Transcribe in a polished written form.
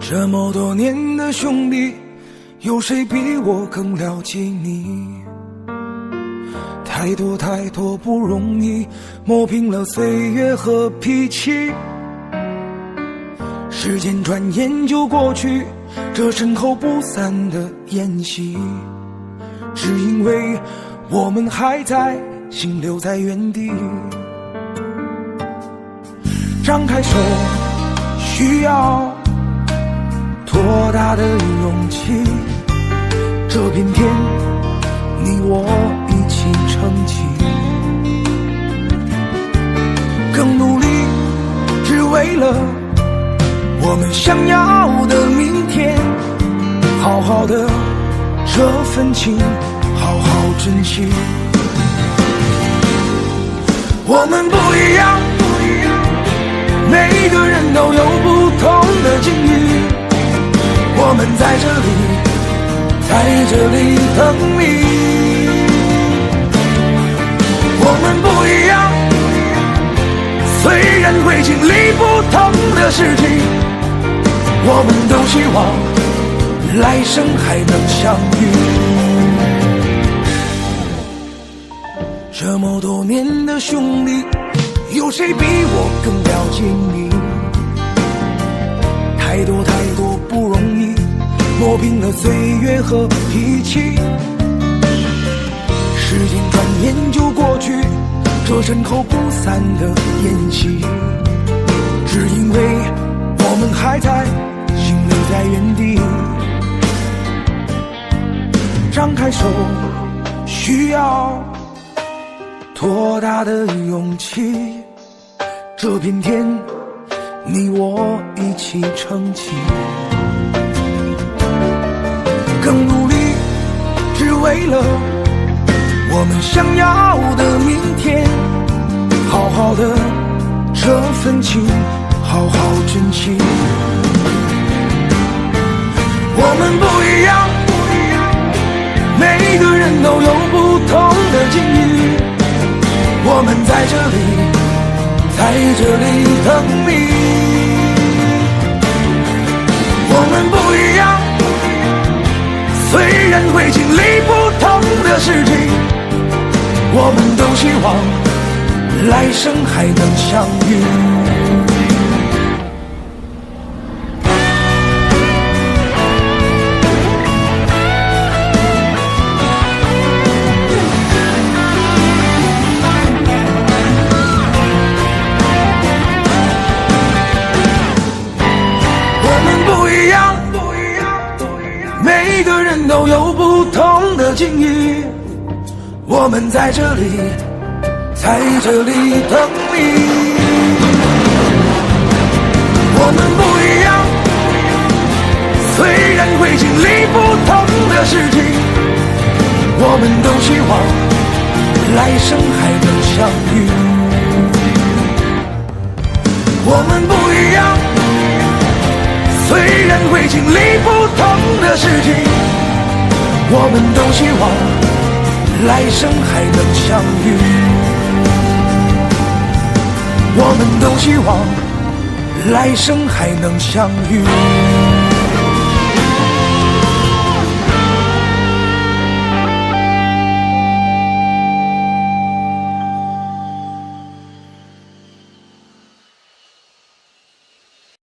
这么多年的兄弟，有谁比我更了解你？太多太多不容易，磨平了岁月和脾气。时间转眼就过去，这身后不散的宴席，只因为我们还在，心留在原地。张开手，需要多大的勇气？这片天，你我一起撑起，更努力，只为了我们想要的明天。好好的这份情，好好珍惜。我们不一样，每个人都有不同的境遇。我们在这里等你。我们不一样，虽然会经历不同的事情，我们都希望来生还能相遇。这么多年的兄弟，有谁比我更了解你？太多太多不容易，磨平了岁月和脾气。时间转眼就过去，这身后不散的宴席，只因为我们还在，心留在原地。张开手，需要多大的勇气？这片天，你我一起撑起，更努力，只为了我们想要的明天。好好的这份情，好好珍惜。我们不一样，每个人都有不同的境遇。我们在这里等你。我们不一样，虽然会经历不同的事情，我们都希望来生还能相遇。每个人都有不同的境遇，我们在这里等你。我们不一样，虽然会经历不同的事情，我们都希望来生还能相遇。我们不一样，虽然会经历不同的事情，我们都希望来生还能相遇。我们都希望来生还能相遇。